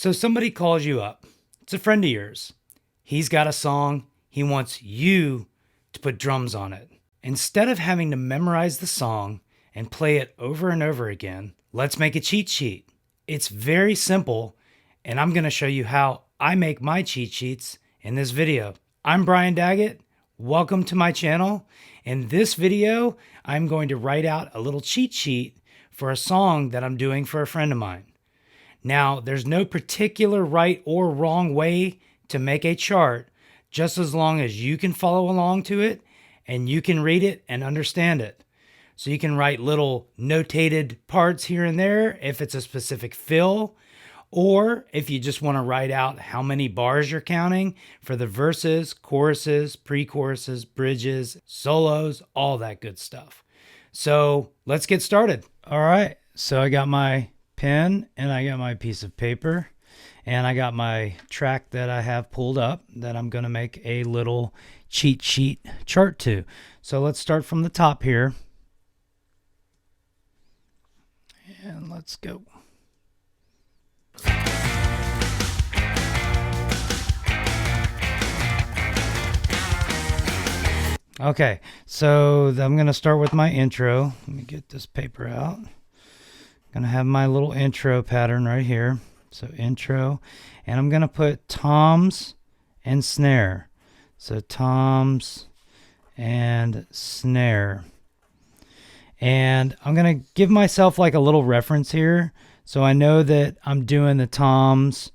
So somebody calls you up. It's a friend of yours. He's got a song. He wants you to put drums on it. Instead of having to memorize the song and play it over and over again, let's make a cheat sheet. It's very simple, and I'm going to show you how I make my cheat sheets in this video. I'm Brian Daggett. Welcome to my channel. In this video, I'm going to write out a little cheat sheet for a song that I'm doing for a friend of mine. Now, there's no particular right or wrong way to make a chart, just as long as you can follow along to it and you can read it and understand it. So you can write little notated parts here and there if it's a specific fill, or if you just want to write out how many bars you're counting for the verses, choruses, pre-choruses, bridges, solos, all that good stuff. So let's get started. All right, so I got my pen and I got my piece of paper and I got my track that I have pulled up that I'm going to make a little cheat sheet chart to. So let's start from the top here. And let's go. Okay, so I'm going to start with my intro. Let me get this paper out. I'm going to have my little intro pattern right here. So intro, and I'm going to put toms and snare. So toms and snare. And I'm going to give myself like a little reference here. So I know that I'm doing the toms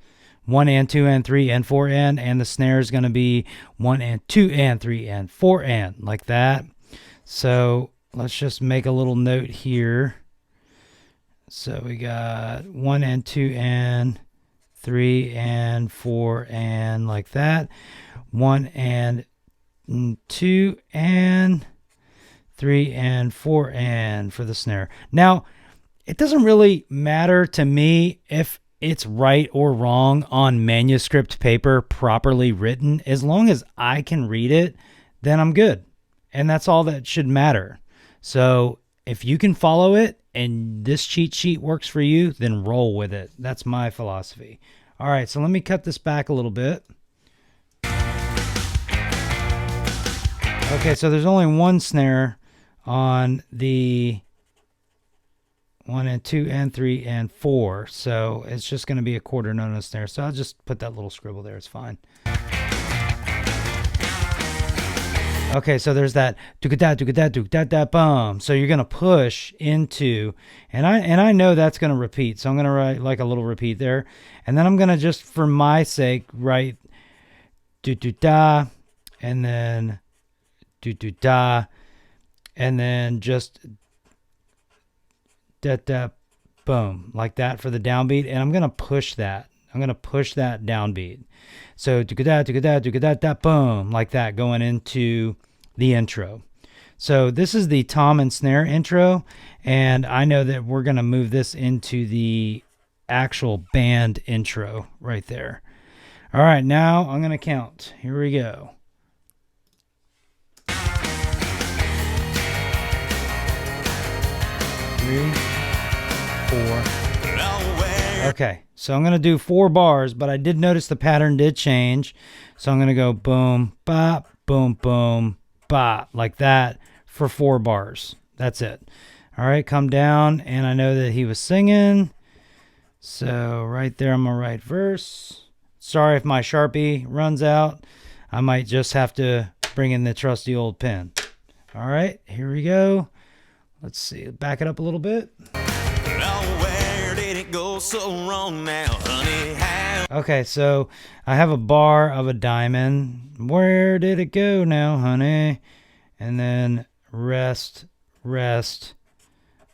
1 and 2 and 3 and 4 and the snare is going to be 1 and 2 and 3 and 4 and like that. So let's just make a little note here. So we got 1 and 2 and 3 and 4 and like that. 1 and 2 and 3 and 4 and for the snare. Now, it doesn't really matter to me if it's right or wrong on manuscript paper properly written. As long as I can read it, then I'm good. And that's all that should matter. So if you can follow it and this cheat sheet works for you, then roll with it. That's my philosophy. All right, so let me cut this back a little bit. Okay, so there's only one snare on the 1 and 2 and 3 and 4. So it's just going to be a quarter note on a snare. So I'll just put that little scribble there. It's fine. Okay, so there's that do-ga-da, bum. So you're going to push into, and I know that's going to repeat. So I'm going to write like a little repeat there. And then I'm going to just, for my sake, write do-do-da, and then do-do-da, and then just da-da, boom, like that for the downbeat. And I'm going to push that. I'm going to push that downbeat. So do-ga-da, boom, like that going into the intro. So this is the tom and snare intro, and I know that we're going to move this into the actual band intro right there. All right, now I'm going to count. Here we go. 3, 4. Okay, so I'm going to do 4 bars, but I did notice the pattern did change. So I'm going to go boom, bop, boom, boom, bop, like that for 4 bars. That's it. All right, come down, and I know that he was singing. So right there, I'm going to write verse. Sorry if my Sharpie runs out. I might just have to bring in the trusty old pen. All right, here we go. Let's see, back it up a little bit. Go so wrong now, honey. Okay, so I have a bar of a diamond. Where did it go now, honey? And then rest, rest.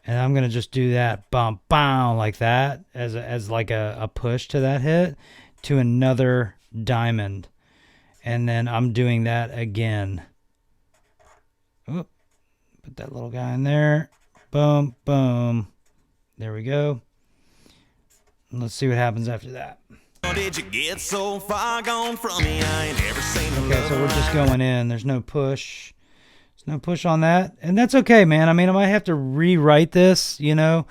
And I'm going to just do that bump, bow, like that as like a push to that hit to another diamond. And then I'm doing that again. Oop, put that little guy in there. Boom, boom. There we go. Let's see what happens after that. Did you get so far gone from me? I ain't ever seen okay, so we're just going in. There's no push. There's no push on that. And that's okay, man. I mean, I might have to rewrite this, you know,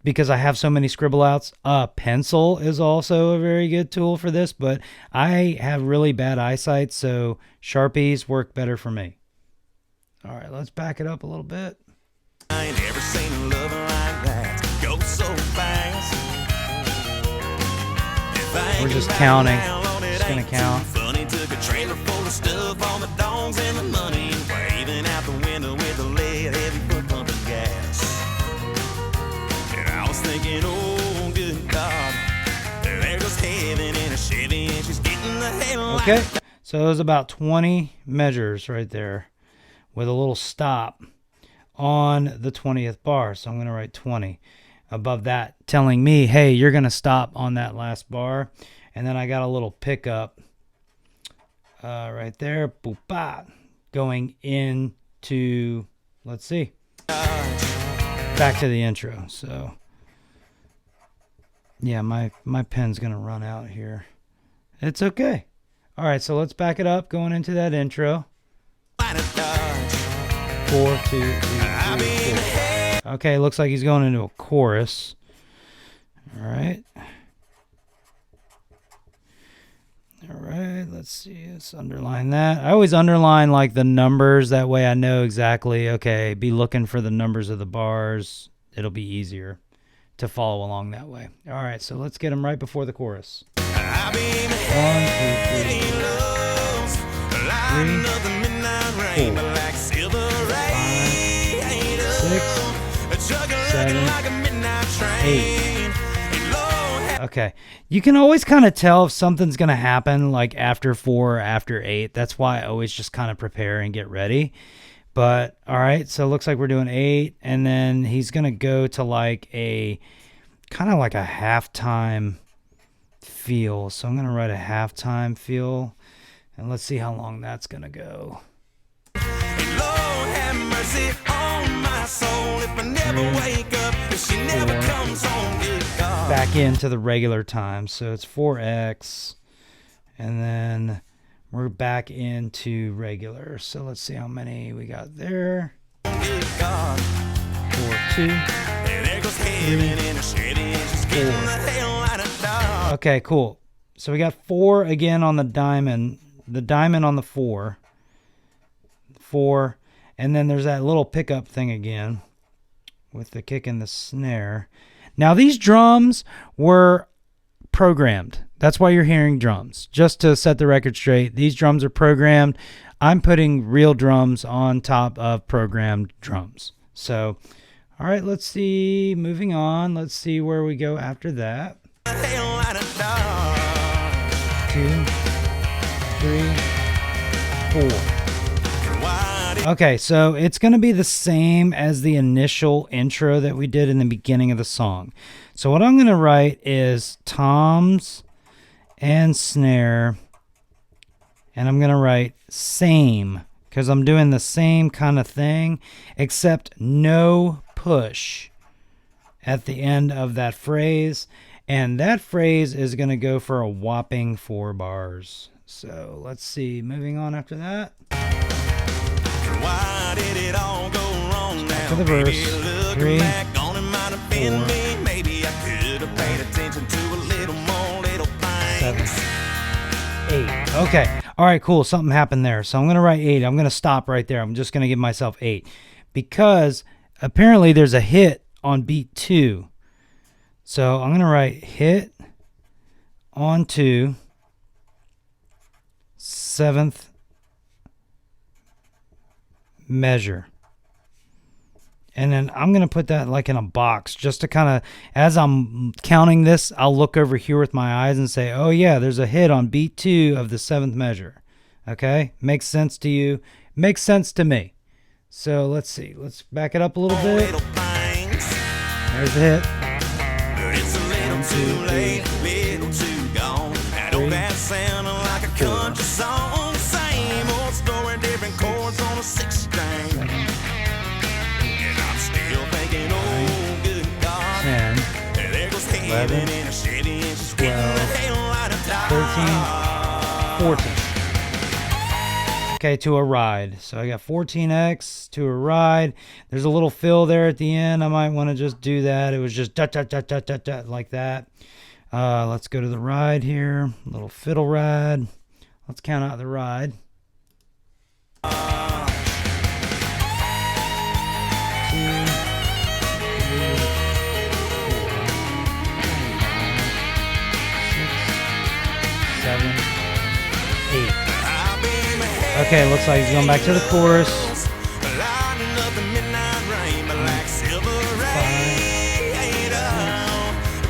because I have so many scribble outs. Pencil is also a very good tool for this, but I have really bad eyesight, so Sharpies work better for me. All right, let's back it up a little bit. I ain't ever seen a love like that go so fast. We're just counting. Just gonna count. Funny, took a trailer full of stuff, all the dogs and the money, waving out the window with the lead heavy foot pumping gas. And I was thinking, oh good God, there goes heaven in a Chevy, and she's getting the hell out. Okay, so it was about 20 measures right there, with a little stop on the 20th bar. So I'm going to write 20 above that, telling me, hey, you're going to stop on that last bar. And then I got a little pickup right there, boop-ah, going into, let's see, back to the intro. So yeah, my pen's going to run out here. It's okay. All right, so let's back it up, going into that intro. 4, 2, 3, 4. Okay, looks like he's going into a chorus. All right. All right, let's see. Let's underline that. I always underline like the numbers. That way I know exactly, okay, be looking for the numbers of the bars. It'll be easier to follow along that way. All right, so let's get them right before the chorus. 1, 2, 3, 4. 6, 7, 8. Okay, you can always kind of tell if something's going to happen like after 4 or after 8. That's why I always just kind of prepare and get ready. But all right, so it looks like we're doing 8, and then he's going to go to like a kind of like a halftime feel. So I'm going to write a halftime feel, and let's see how long that's going to go. Lord have mercy on my soul if I never wake up, if she never comes home, good God. Back into the regular time, so it's 4x, and then we're back into regular. So let's see how many we got there. Good God. 4, 2, 3, 4. Okay, cool. So we got 4 again on the diamond on the 4, and then there's that little pickup thing again with the kick and the snare. Now these drums were programmed. That's why you're hearing drums. Just to set the record straight, these drums are programmed. I'm putting real drums on top of programmed drums. So, all right, let's see. Moving on. Let's see where we go after that. 2, 3, 4. Okay, so it's going to be the same as the initial intro that we did in the beginning of the song. So what I'm going to write is toms and snare, and I'm going to write same, because I'm doing the same kind of thing, except no push at the end of that phrase, and that phrase is going to go for a whopping 4 bars. So let's see, moving on after that. Why did it all go wrong now? To the verse. 3, 4. Maybe I could have paid attention to a little more little things. 7, 8. Okay. All right, cool. Something happened there. So I'm going to write 8. I'm going to stop right there. I'm just going to give myself 8 because apparently there's a hit on beat 2. So I'm going to write hit on 2, 7th measure. And then I'm going to put that like in a box just to kind of, as I'm counting this, I'll look over here with my eyes and say, oh yeah, there's a hit on beat 2 of the 7th measure. Okay? Makes sense to you. Makes sense to me. So let's see. Let's back it up a little bit. There's the hit. It's a little too late, little too gone. I don't that sound like a country song. Same old story, different chords on a 6-string. And I'm still thinking, oh, good God. 10, There goes heaven in a Chevy, and she's getting the hell out of 13, 14. Okay, to a ride. So I got 14x to a ride. There's a little fill there at the end. I might want to just do that. It was just dot, dot, dot, dot, dot, dot, like that. Let's go to the ride here. Little fiddle ride. Let's count out the ride. 2, 3, 4, 7, 8. Okay, looks like he's going back to the chorus. 5,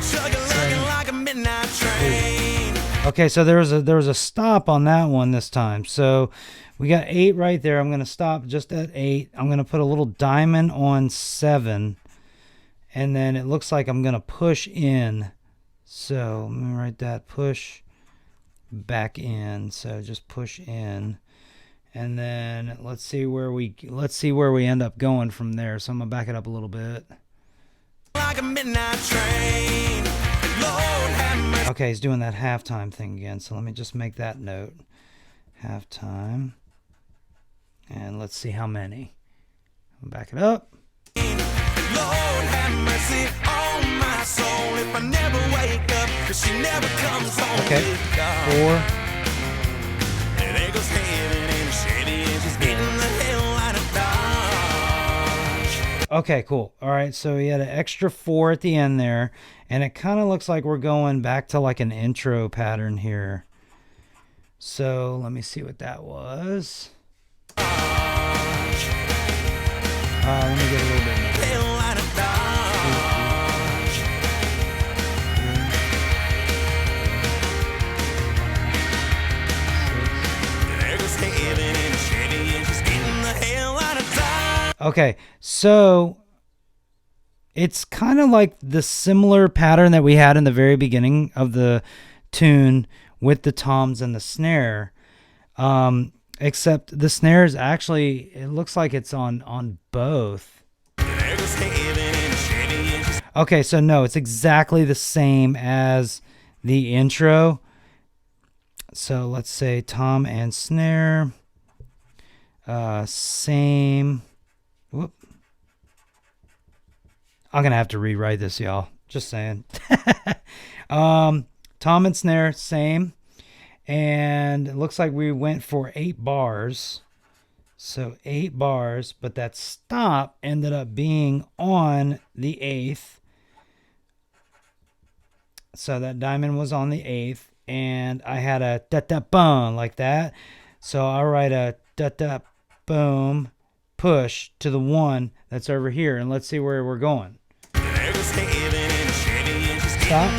6, 7, 8. Okay, so there was a stop on that one this time. So we got 8 right there. I'm going to stop just at 8. I'm going to put a little diamond on 7. And then it looks like I'm going to push in. So let me write that, push back in. So just push in. And then let's see where we end up going from there. So I'm going to back it up a little bit. Like a midnight train. Lord have mercy. Okay, he's doing that halftime thing again. So let me just make that note. Halftime. And let's see how many. I'll back it up. Lord have mercy on my soul if I never wake up, 'cause she never comes home. Okay. 4. And there goes heaven and shady and she's getting the hell out of Dodge. Okay, cool. All right, so we had an extra 4 at the end there, and it kind of looks like we're going back to like an intro pattern here. So let me see what that was. Let me get a little bit more. Okay, so it's kind of like the similar pattern that we had in the very beginning of the tune with the toms and the snare. Except the snare is actually, it looks like it's on both. Okay, so no, it's exactly the same as the intro. So let's say tom and snare. Same. Whoop. I'm going to have to rewrite this, y'all. Just saying. Tom and snare, same. And it looks like we went for 8 bars. So 8 bars, but that stop ended up being on the 8th. So that diamond was on the 8th. And I had a da-da-boom like that. So I'll write a da-da-boom push to the 1 that's over here. And let's see where we're going. Stop.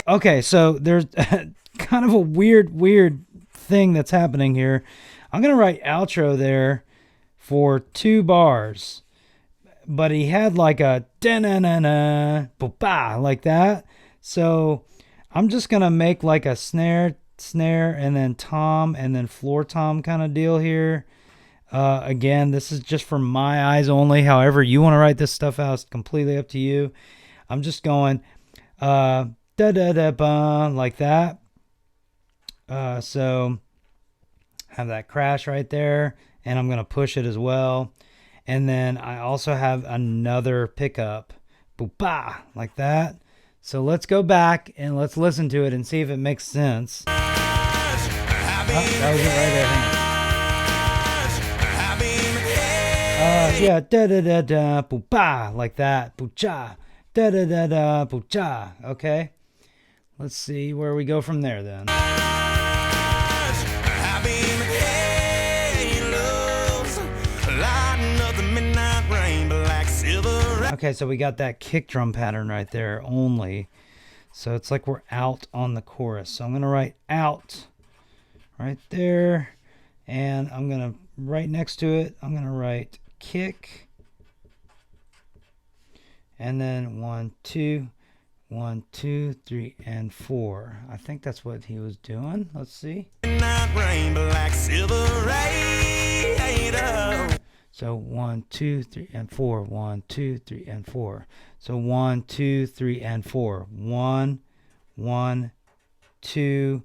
Okay, so there's kind of a weird thing that's happening here. I'm going to write outro there for 2 bars. But he had like a da-na-na-na, ba-ba, like that. So I'm just going to make like a snare, and then tom, and then floor tom kind of deal here. Again, this is just for my eyes only. However you want to write this stuff out, it's completely up to you. I'm just going da-da-da-ba, like that. So have that crash right there, and I'm going to push it as well. And then I also have another pickup, boop-ba, like that. So let's go back and let's listen to it and see if it makes sense. Oh, that was it right there. Yeah, da-da-da-da, boop-ba, like that, boop-cha, da-da-da-da, boop-cha, okay? Let's see where we go from there then. Okay, so we got that kick drum pattern right there only. So it's like we're out on the chorus. So I'm going to write out right there. And I'm going to, right next to it, I'm going to write kick. And then 1, 2, 1, 2, 3, and 4. I think that's what he was doing. Let's see. So 1, 2, 3, and 4. 1, 2, 3, and 4. So 1, 2, 3, and 4. 1, 1, 2,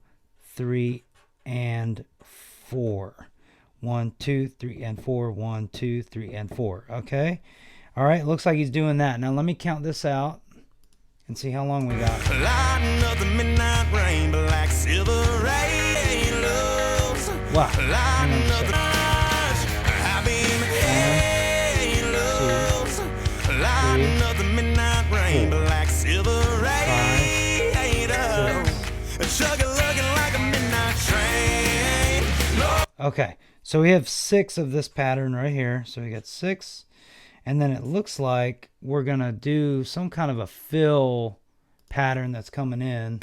3, and 4. 1, 2, 3, and 4. 1, 2, 3, and 4. Okay. All right. Looks like he's doing that. Now let me count this out and see how long we got. Lighting up the midnight rain, black silver halos. Wow. Lighting up the night, happy halos. Lighting up the midnight rain, black silver halos. Sugar looking like a midnight train. Okay. So we have 6 of this pattern right here. So we got 6. And then it looks like we're going to do some kind of a fill pattern that's coming in.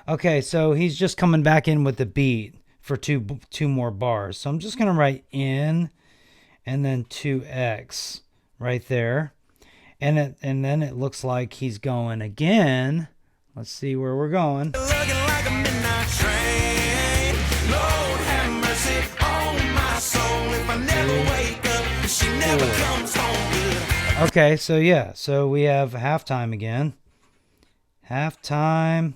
Okay, so he's just coming back in with the beat for two more bars. So I'm just going to write in and then 2x right there. And then it looks like he's going again. Let's see where we're going. Okay, so yeah, so we have halftime again. Halftime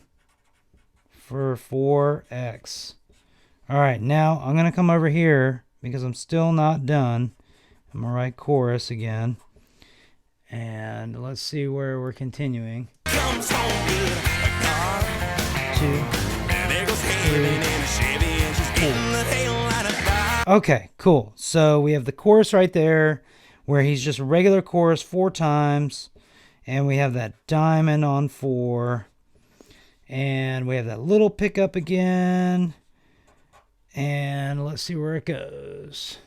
for 4x. All right, now I'm going to come over here because I'm still not done. I'm going to write chorus again. And let's see where we're continuing. 2, 3, 4. Okay, cool. So we have the chorus right there where he's just regular chorus 4 times. And we have that diamond on 4. And we have that little pickup again. And let's see where it goes.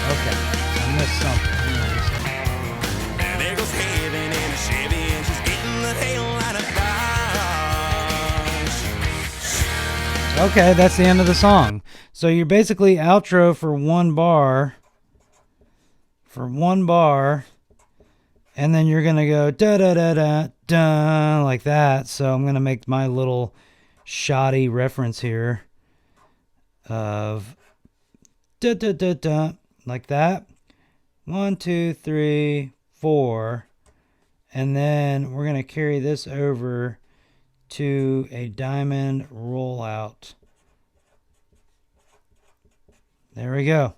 Okay, I missed something. There goes heaven in a Chevy and she's getting the hell out of Dodge. Okay, that's the end of the song. So you're basically outro for 1 bar. For 1 bar. And then you're going to go da da da da da like that. So I'm going to make my little shoddy reference here of da da da da like that. 1, 2, 3, 4. And then we're going to carry this over to a diamond rollout. There we go.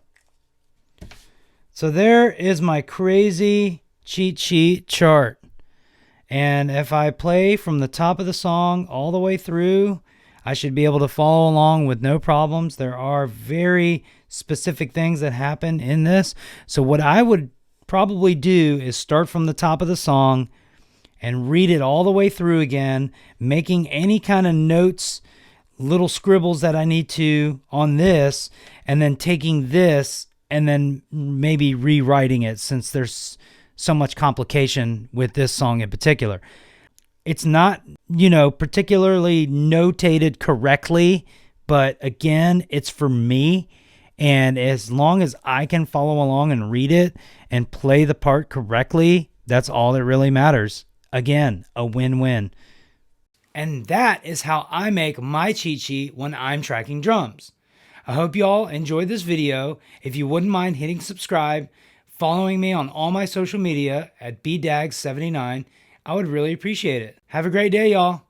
So there is my crazy cheat sheet chart. And if I play from the top of the song all the way through, I should be able to follow along with no problems. There are very specific things that happen in this. So what I would probably do is start from the top of the song and read it all the way through again, making any kind of notes, little scribbles that I need to on this, and then taking this and then maybe rewriting it since there's so much complication with this song in particular. It's not, particularly notated correctly, but again, it's for me. And as long as I can follow along and read it and play the part correctly, that's all that really matters. Again, a win-win. And that is how I make my cheat sheet when I'm tracking drums. I hope you all enjoyed this video. If you wouldn't mind hitting subscribe, following me on all my social media at bdags79, I would really appreciate it. Have a great day, y'all.